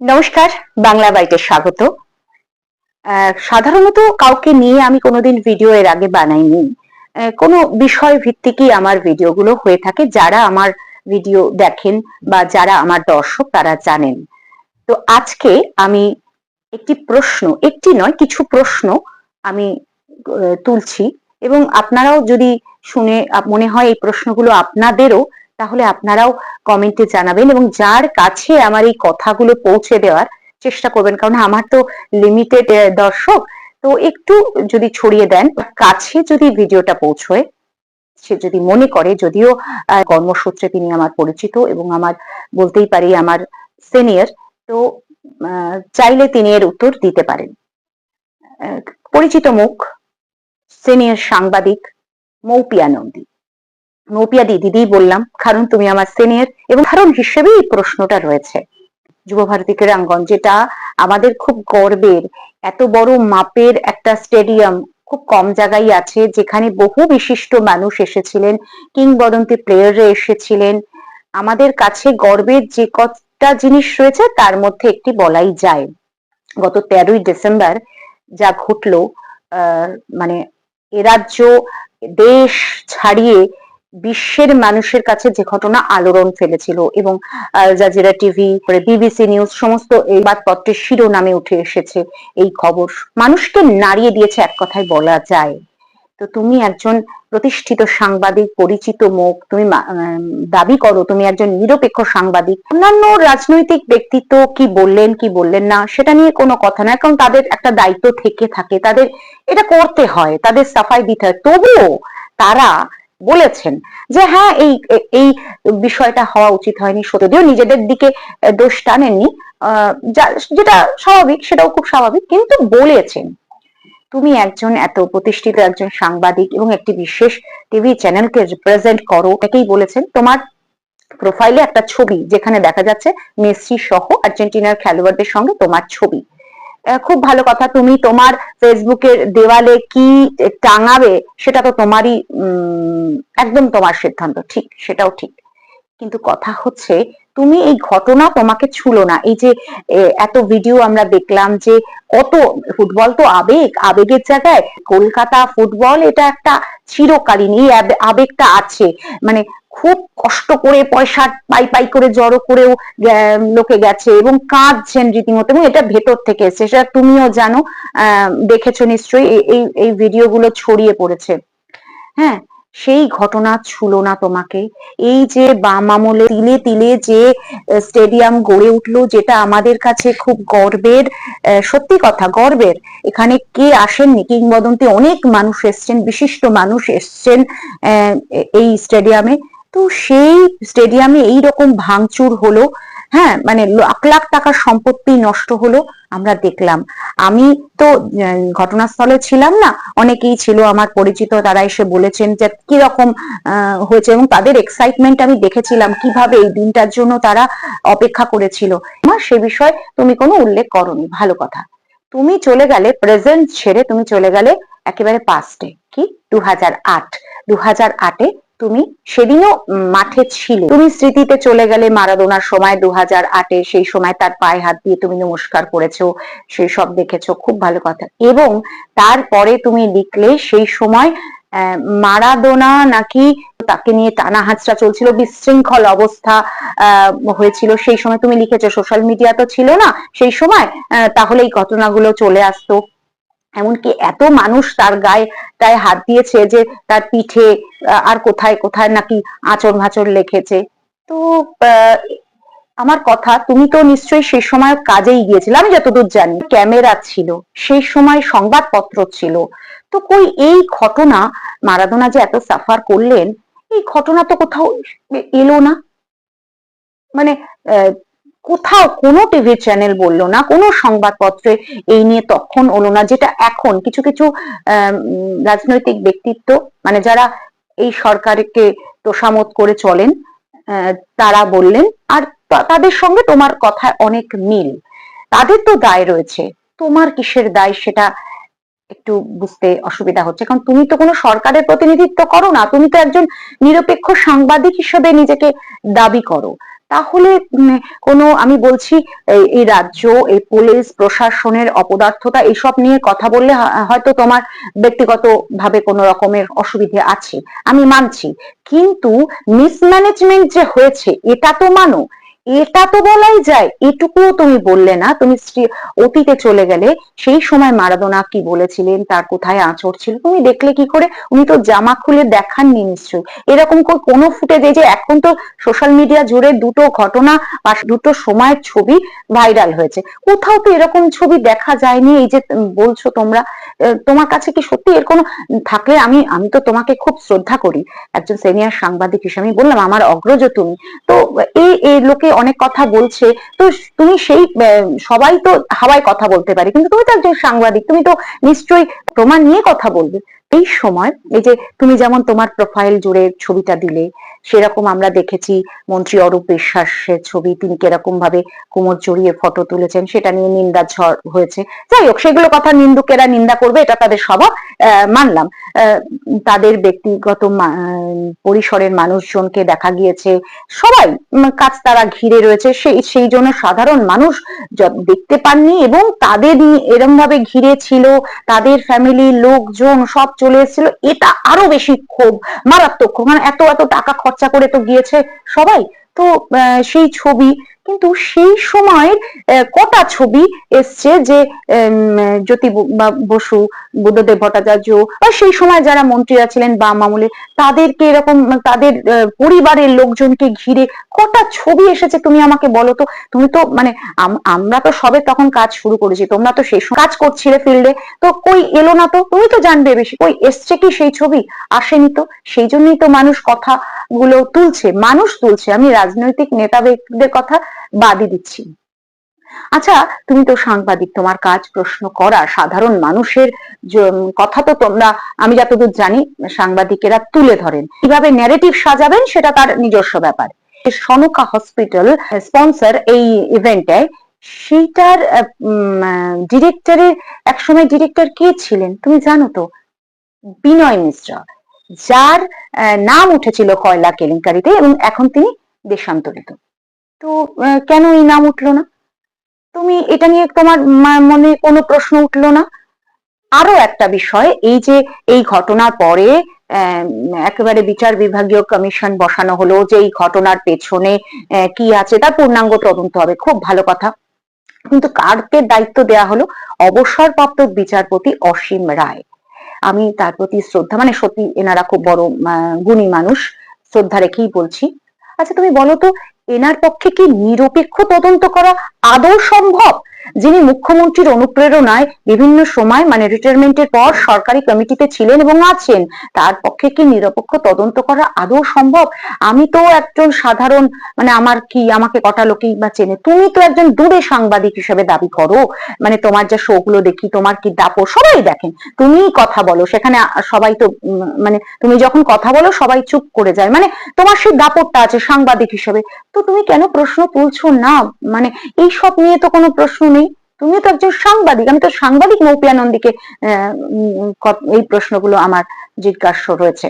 নমস্কার, বাংলা বাইটে স্বাগত। সাধারণত কাউকে নিয়ে আমি কোনোদিন ভিডিও এর আগে বানাইনি। কোনো বিষয় ভিত্তিকই আমার ভিডিওগুলো হয়ে থাকে। যারা আমার ভিডিও দেখেন বা যারা আমার দর্শক তারা জানেন। তো আজকে আমি একটি নয় কিছু প্রশ্ন আমি তুলছি এবং আপনারাও যদি শুনে মনে হয় এই প্রশ্নগুলো আপনাদেরও, তাহলে আপনারাও কমেন্টে জানাবেন এবং যার কাছে আমার এই কথাগুলো পৌঁছে দেওয়ার চেষ্টা করবেন, কারণ আমার তো লিমিটেড দর্শক। তো একটু যদি ছড়িয়ে দেন, কাছে যদি ভিডিওটা পৌঁছয়, সে যদি মনে করে, যদিও কর্মসূত্রে তিনি আমার পরিচিত এবং আমার বলতেই পারি আমার সিনিয়র, তো চাইলে তিনি এর উত্তর দিতে পারেন। পরিচিত মুখ, সিনিয়র সাংবাদিক মৌপিয়া নন্দী। মৌপিয়া দিদি বললাম কারণ তুমি আমার সিনিয়র এবং কারণ হিসেবেই এই প্রশ্নটা রয়েছে। যুব ভারতী ক্রীড়াঙ্গন, যেটা আমাদের খুব গর্বের, এত বড় মাপের একটা স্টেডিয়াম খুব কম জায়গায় আছে, যেখানে বহু বিশিষ্ট মানুষ এসেছিলেন, কিংবদন্তি প্লেয়াররা এসেছিলেন। আমাদের কাছে গর্বের যে কতটা জিনিস রয়েছে তার মধ্যে একটি বলাই যায়। গত 13ই ডিসেম্বর যা ঘটলো, মানে এ রাজ্য দেশ ছাড়িয়ে বিশ্বের মানুষের কাছে যে ঘটনা আলোড়ন ফেলেছিল এবং Al Jazeera TV, BBC news সমস্ত এই বাদপত্রের শিরোনামে উঠে এসেছে এই খবর, মানুষকে নাড়িয়ে দিয়েছে এক কথায় বলা যায়। তো তুমি একজন প্রতিষ্ঠিত সাংবাদিক, পরিচিত মুখ, তুমি দাবি করো তুমি একজন নিরপেক্ষ সাংবাদিক। অন্যান্য রাজনৈতিক ব্যক্তিত্ব কি বললেন না সেটা নিয়ে কোনো কথা নয়, কারণ তাদের একটা দায়িত্ব থেকে থাকে, তাদের এটা করতে হয়, তাদের সাফাই দিতে হয়। তবুও তারা বলেছেন যে হ্যাঁ এই এই বিষয়টা হওয়া উচিত হয়নি। যদিও নিজেদের দিকে দোষ টানেননি, যেটা স্বাভাবিক, সেটাও খুব স্বাভাবিক, কিন্তু বলেছেন। তুমি একজন এত প্রতিষ্ঠিত একজন সাংবাদিক এবং একটি বিশেষ টিভি চ্যানেলকে রিপ্রেজেন্ট করো, এটাকেই বলেছেন। তোমার প্রোফাইলে একটা ছবি যেখানে দেখা যাচ্ছে মেসি সহ আর্জেন্টিনার খেলোয়াড়দের সঙ্গে তোমার ছবি। খুব ভালো কথা, তুমি তোমার ফেসবুকের দেওয়ালে কি টাঙাবে সেটা তো তোমারই একদম তোমার সিদ্ধান্ত, ঠিক, সেটাও ঠিক। কিন্তু কথা হচ্ছে তুমি এই ঘটনা তোমাকে ছুলো না। এই যে এত ভিডিও আমরা দেখলাম, যে কত ফুটবল তো আবেগ, আবেগের জায়গায় কলকাতা ফুটবল এটা একটা চিরকালীন, এই আবেগটা আছে। মানে খুব কষ্ট করে পয়সা পাই করে জড়ো করেও লোকে গেছে এবং কাঁদছেন রীতিমতো, এবং এটা ভেতর থেকে এসছে, সেটা তুমিও জানো, দেখেছো নিশ্চয়ই, এই ভিডিওগুলো ছড়িয়ে পড়েছে। হ্যাঁ, সেই ঘটনা ছুলো না তোমাকে। এই যে বাম আমলে তিলে তিলে যে স্টেডিয়াম গড়ে উঠলো, যেটা আমাদের কাছে খুব গর্বের, সত্যি কথা গর্বের। এখানে কে আসেননি, কিংবদন্তি অনেক মানুষ এসছেন, বিশিষ্ট মানুষ এসছেন এই স্টেডিয়ামে। তো সেই স্টেডিয়ামে এইরকম ভাঙচুর হলো, হ্যাঁ, মানে লাখ লাখ টাকার সম্পত্তি নষ্ট হলো, আমরা দেখলাম। আমি তো ঘটনাস্থলে ছিলাম না, অনেকেই ছিল আমার পরিচিত, তারা এসে বলেছেন যে কিরকম হয়েছে এবং তাদের এক্সাইটমেন্ট আমি দেখেছিলাম, কিভাবে এই দিনটার জন্য তারা অপেক্ষা করেছিল। আমার সে বিষয়ে তুমি কোনো উল্লেখ করোনি, ভালো কথা। তুমি চলে গেলে প্রেজেন্ট ছেড়ে, তুমি চলে গেলে একেবারে পাস্টে, কি 2008। 2008-এ তুমি সেদিনও মাঠে ছিলে, তুমি স্মৃতিতে চলে গেলে মারাদোনার সময় 2008-এ, সেই সময় তার পায়ে হাত দিয়ে তুমি নমস্কার করেছো, সেই সব দেখেছো, খুব ভালো কথা। এবং তারপরে তুমি লিখলে সেই সময় মারাদোনা নাকি তাকে নিয়ে টানা হাঁচড়া চলছিল, বিশৃঙ্খল অবস্থা হয়েছিল, সেই সময় তুমি লিখেছো। সোশ্যাল মিডিয়া তো ছিল না সেই সময়, তাহলে এই ঘটনাগুলো চলে আসতো। এমনকি এত মানুষ তার গায়ে হাত দিয়েছে যে তার পিঠে আর কোথায় কোথায় নাকি আঁচড় ভাঁচড় লেখেছে। তো আমার কথা, তুমি তো নিশ্চয়ই সেই সময় কাজেই গিয়েছিলে, আমি যতদূর জানি ক্যামেরা ছিল, সেই সময় সংবাদপত্র ছিল। তো কই এই ঘটনা, মারাদোনা যে এত সাফার করলেন, এই ঘটনা তো কোথাও এলো না। মানে কোথাও কোনো টিভি চ্যানেল বললো না, কোনো সংবাদপত্রে এই নিয়ে তখন হলো না, যেটা এখন কিছু কিছু রাজনৈতিক ব্যক্তিত্ব, মানে যারা এই সরকারকে তোষামোদ করে চলেন, তারা বললেন। আর তাদের সঙ্গে তোমার কথা অনেক মিল, তাদের তো দায় রয়েছে, তোমার কিসের দায় সেটা একটু বুঝতে অসুবিধা হচ্ছে, কারণ তুমি তো কোনো সরকারের প্রতিনিধিত্ব করো না, তুমি তো একজন নিরপেক্ষ সাংবাদিক হিসেবে নিজেকে দাবি করো। তাহলে কোনো আমি বলছি এই রাজ্য, এই পুলিশ প্রশাসনের অপদার্থতা এসব নিয়ে কথা বললে হয়তো তোমার ব্যক্তিগত ভাবে কোনো রকমের অসুবিধে আছে, আমি মানছি, কিন্তু মিসম্যানেজমেন্ট যে হয়েছে এটা তো মানো, এটা তো বলাই যায়। এটুকুও তুমি বললে না, তুমি অতীতে চলে গেলে সেই সময় মারাদোনা কি বলেছিলেন, তার কোথায় আঁচড় ছিল তুমি দেখলে কি করে? উনি তো জামা খুলে দেখাননি নিশ্চয়ই। এরকম কোনো ফুটেজ, এই যে এখন তো সোশ্যাল মিডিয়া জুড়ে দুটো ঘটনা বা দুটো সময়ের ছবি ভাইরাল হয়েছে, কোথাও তো এরকম ছবি দেখা যায়নি। এই যে বলছো তোমরা, তোমার কাছে কি সত্যি এর কোনো থাকলে, আমি আমি তো তোমাকে খুব শ্রদ্ধা করি একজন সিনিয়র সাংবাদিক হিসেবে, আমি বললাম আমার অগ্রজ তুমি, তো এই লোকে অনেক কথা বলছে, তো তুমি সেই সবাই তো হাওয়ায় কথা বলতে পারে, কিন্তু তুমি তো একজন সাংবাদিক, তুমি তো নিশ্চয়ই প্রমাণ নিয়ে কথা বলবে। এই সময় এই যে তুমি যেমন তোমার প্রোফাইল জুড়ে ছবিটা দিলে, সেরকম আমরা দেখেছি মন্ত্রী অরূপ বিশ্বাসের ছবি, তিনি কিরকম ভাবে কোমর জড়িয়ে ফটো তুলেছেন, সেটা নিয়ে নিন্দা ঝড় হয়েছে। যাই হোক, সেগুলো কথা নিন্দুকেরা নিন্দা করবে, এটা তাদের স্বভাব, মানলাম। তাদের ব্যক্তিগত পরিসরের মানুষজনকে দেখা গিয়েছে, সবাই কাজ তারা ঘিরে রয়েছে, সেই জন্য সাধারণ মানুষ দেখতে পাননি, এবং তাদের এরম ভাবে ঘিরে ছিল, তাদের ফ্যামিলির লোকজন সব চলে এসেছিল, এটা আরো বেশি ক্ষোভ, মারাত্মক ক্ষোভ। মানে এত এত টাকা খরচা করে তো গিয়েছে সবাই, তো সেই ছবি, কিন্তু সেই সময়ের কটা ছবি এসছে যে জ্যোতি বসু, বুদ্ধদেব ভট্টাচার্য বা সেই সময় যারা মন্ত্রীরা ছিলেন বাম আমলে, তাদেরকে এরকম তাদের পরিবারের লোকজনকে ঘিরে কটা ছবি এসেছে তুমি আমাকে বলো তো। তুমি তো মানে আমরা তো সবে তখন কাজ শুরু করেছি, তোমরা তো সেই কাজ করছিলে ফিল্ডে, তো কই এলো না, তো তুমি তো জানবে বেশি, কই এসছে কি সেই ছবি? আসেনি তো, সেই জন্যই তো মানুষ কথা গুলো তুলছে, মানুষ তুলছে, আমি রাজনৈতিক নেতা ব্যক্তিদের কথা বাদই দিচ্ছি। আচ্ছা, তুমি তো সাংবাদিক, তোমার কাজ প্রশ্ন করা, সাধারণ মানুষের কথা তো তোমরা, আমি যতদূর জানি সাংবাদিকেরা তুলে ধরেন, কিভাবে ন্যারেটিভ সাজাবেন সেটা তার নিজস্ব ব্যাপার। সনকা হসপিটাল স্পন্সর এই ইভেন্টে, সেইটার ডিরেক্টরের, একসময় ডিরেক্টর কে ছিলেন তুমি জানো তো? বিনয় মিশ্রা, যার নাম উঠেছিল কয়লা কেলেঙ্কারিতে, এবং এখন তিনি দেশান্তরিত। তো কেন এই নাম উঠলো না? তুমি এটা নিয়ে তোমার মনে কোনো প্রশ্ন উঠলো না? আরো একটা বিষয়, এই যে এই ঘটনার পরে একেবারে বিচার বিভাগীয় কমিশন বসানো হলো, যে এই ঘটনার পেছনে কি আছে তার পূর্ণাঙ্গ তদন্ত হবে, খুব ভালো কথা, কিন্তু কারকে দায়িত্ব দেয়া হলো? অবসরপ্রাপ্ত বিচারপতি অসীম রায়। আমি তার প্রতি শ্রদ্ধা, মানে সত্যি এনারা খুব বড় গুণী মানুষ, শ্রদ্ধা রেখেই বলছি। আচ্ছা তুমি বলো তো, এনার পক্ষে কি নিরপেক্ষ তদন্ত করা আদৌ সম্ভব? যিনি মুখ্যমন্ত্রীর অনুপ্রেরণায় বিভিন্ন সময় মানে রিটায়ারমেন্টের পর সরকারি কমিটিতে ছিলেন এবং আছেন, তার পক্ষে কি নিরপেক্ষ তদন্ত করা আদৌ সম্ভব? আমি তো একজন সাধারণ, মানে আমার কি, আমাকে কটা লোকেই বা চেনে, তুমি তো একজন দূরে সাংবাদিক হিসেবে দাবি করো, মানে তোমার যে শো গুলো দেখি, তোমার কি দাপট, সবাই দেখেন, তুমি কথা বলো সেখানে, সবাই তো মানে তুমি যখন কথা বলো সবাই চুপ করে যায়, মানে তোমার সেই দাপটটা আছে সাংবাদিক হিসেবে, তো তুমি কেন প্রশ্ন তুলছো না? মানে এই সব নিয়ে তো কোনো প্রশ্ন নেই, তুমি তো একজন সাংবাদিক, আমি তো সাংবাদিক মৌপিয়া নন্দীকে এই প্রশ্নগুলো আমার জিজ্ঞাসা রয়েছে।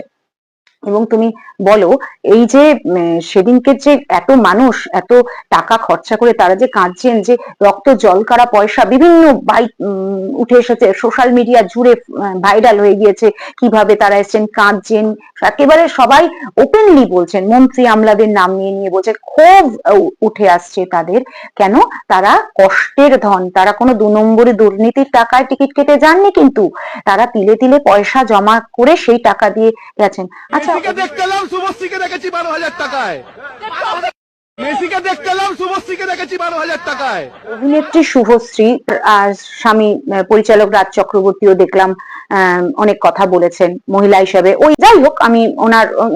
এবং তুমি বলো, এই যে সেদিনকে যে এত মানুষ এত টাকা খরচা করে তারা যে কাঁদছেন, যে রক্ত জল করা পয়সা বিভিন্ন বাইক উঠে এসেছে, সোশ্যাল মিডিয়া জুড়ে ভাইরাল হয়ে গিয়েছে, কিভাবে তারা এসেছেন কাঁদছেন, একেবারে সবাই ওপেনলি বলছেন, মন্ত্রী আমলাদের নাম নিয়ে নিয়ে বলছে, ক্ষোভ উঠে আসছে তাদের। কেন? তারা কষ্টের ধন, তারা কোনো 2 নম্বরি দুর্নীতির টাকায় টিকিট কেটে যাননি, কিন্তু তারা তিলে তিলে পয়সা জমা করে সেই টাকা দিয়ে গেছেন। আচ্ছা, মেসিকে দেখতে এলাম, শুভশ্রীকে দেখেছি 12,000 টাকায়। মেসিকে দেখতে এলাম, শুভশ্রীকে দেখেছি 12,000 টাকায়। অভিনেত্রী শুভশ্রী আর স্বামী পরিচালক রাজ চক্রবর্তীও দেখলাম অনেক কথা বলেছেন মহিলা হিসাবে, ওই যাই হোক, আমি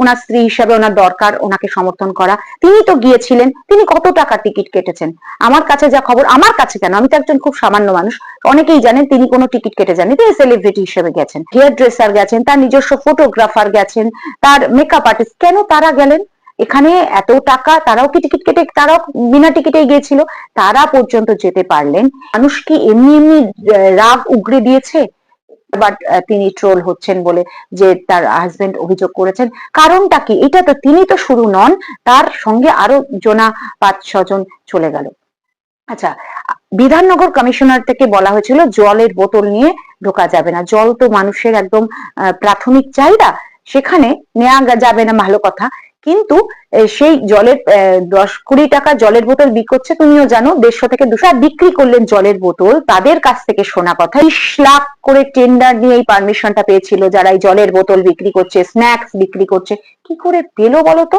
ওনার স্ত্রী হিসাবে ওনার দরকার ওনাকে সমর্থন করা। তিনি তো গিয়েছিলেন, তিনি কত টাকা টিকিট কেটেছেন? আমার কাছে যা খবর, আমার কাছে কেন, আমি তো একজন খুব সামান্য মানুষ, অনেকেই জানেন তিনি কোনো টিকিট কেটে যাননি, তিনি সেলিব্রিটি হিসেবে গেছেন, হেয়ার ড্রেসার গেছেন, তার নিজস্ব ফটোগ্রাফার গেছেন, তার মেকআপ আর্টিস্ট, কেন তারা গেলেন? এখানে এত টাকা, তারাও কি টিকিট কেটে, তারাও বিনা টিকিটে গিয়েছিল, তারা পর্যন্ত যেতে পারলেন। মানুষ কি এমনি এমনি রাগ উগরে দিয়েছে? বাট তিনি ট্রোল হচ্ছেন বলে যে তার হাজবেন্ড অভিযোগ করেছেন, কারণটা কি? এটা তো তিনি তো শুরু নন, তার সঙ্গে আরো জনা 5-6 জন চলে গেল। আচ্ছা, বিধাননগর কমিশনার থেকে বলা হয়েছিল জলের বোতল নিয়ে ঢোকা যাবে না, জল তো মানুষের একদম প্রাথমিক চাহিদা, সেখানে নেওয়া যাবে না, ভালো কথা, কিন্তু সেই জলের 10-20 টাকা জলের বোতল বিক্রি করছে, তুমিও জানো 150 থেকে 200 বিক্রি করলেন জলের বোতল, তাদের কাছ থেকে শোনা কথা 20 লাখ করে টেন্ডার নিয়ে এই পারমিশনটা পেয়েছিল যারা এই জলের বোতল বিক্রি করছে, স্ন্যাক্স বিক্রি করছে। কি করে পেলো বলো তো?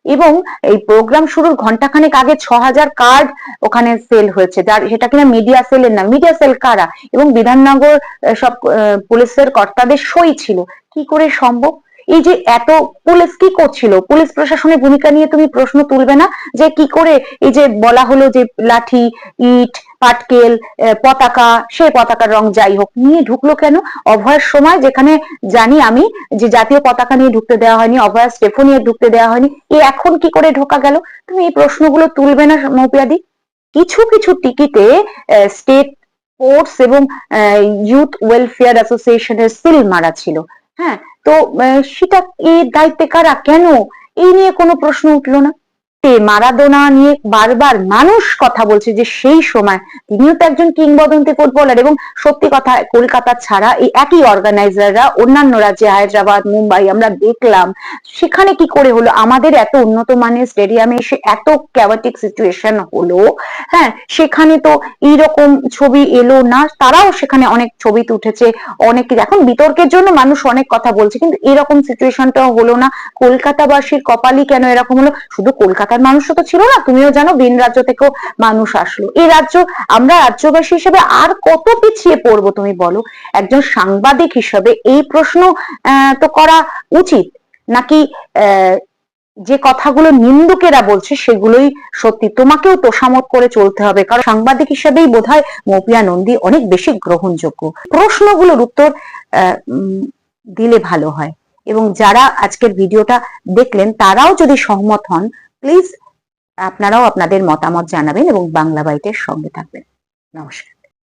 এবং এই প্রোগ্রাম শুরুর ঘন্টাখানেক আগে 6000 কার্ড ওখানে সেল হয়েছে, যার সেটা কিনা মিডিয়া সেলের না, মিডিয়া সেল কারা? এবং বিধাননগর সব পুলিশের কর্তাদের সই ছিল। কি করে সম্ভব? এই যে এত পুলিশ কি করছিল? পুলিশ প্রশাসনের ভূমিকা নিয়ে তুমি প্রশ্ন তুলবে না যে কি করে এই যে বলা হলো যে লাঠি, ইট, পাটকেল, পতাকা, সে পতাকার রং যাই হোক নিয়ে ঢুকলো কেন? অভয়ের সময় যেখানে জানি আমি যে জাতীয় পতাকা নিয়ে ঢুকতে দেওয়া হয়নি, অভয়া স্টেফো নিয়ে ঢুকতে দেওয়া হয়নি, এখন কি করে ঢোকা গেল? তুমি এই প্রশ্নগুলো তুলবে না মৌপিয়াদি? কিছু কিছু টিকিটে স্টেট স্পোর্টস এবং ইউথ ওয়েলফেয়ার অ্যাসোসিয়েশনের সিল মারা ছিল। হ্যাঁ, তো সেটা এর দায়িত্বে কারা? কেন এই নিয়ে কোনো প্রশ্ন উঠলো না? মারাদোনা নিয়ে বারবার মানুষ কথা বলছে যে সেই সময় তিনিও তো একজন কিংবদন্তি ফুটবলার, এবং সত্যি কথা কলকাতা ছাড়া এই একই অর্গানাইজাররা অন্যান্য রাজ্যে হায়দ্রাবাদ, মুম্বাই আমরা দেখলাম, সেখানে কি করে হলো? আমাদের এত উন্নত মানের স্টেডিয়ামে এসে এত ক্যাওয়াটিক সিচুয়েশন হলো, হ্যাঁ, সেখানে তো এইরকম ছবি এলো না। তারাও সেখানে অনেক ছবি উঠেছে, অনেক এখন বিতর্কের জন্য মানুষ অনেক কথা বলছে, কিন্তু এরকম সিচুয়েশনটাও হলো না। কলকাতাবাসীর কপালই কেন এরকম হলো? শুধু কলকাতার মানুষও তো ছিল না, তুমিও জানো ভিন রাজ্য থেকেও মানুষ আসলো। এই রাজ্য, আমরা রাজ্যবাসী হিসেবে আর কত পিছিয়ে পড়বো তুমি বলো? একজন সাংবাদিক হিসেবে এই প্রশ্ন তো করা উচিত নাকি যে কথাগুলো নিন্দুকেরা বলছে সেগুলোই সত্যি? তোমাকেও তোষামত করে চলতে হবে, কারণ সাংবাদিক হিসেবেই বোধহয় মৌপিয়া নন্দী অনেক বেশি গ্রহণযোগ্য। প্রশ্নগুলোর উত্তর দিলে ভালো হয়। এবং যারা আজকের ভিডিওটা দেখলেন তারাও যদি সহমত হন, প্লিজ আপনারাও আপনাদের মতামত জানাবেন এবং বাংলা বাইটের সঙ্গে থাকবেন। নমস্কার।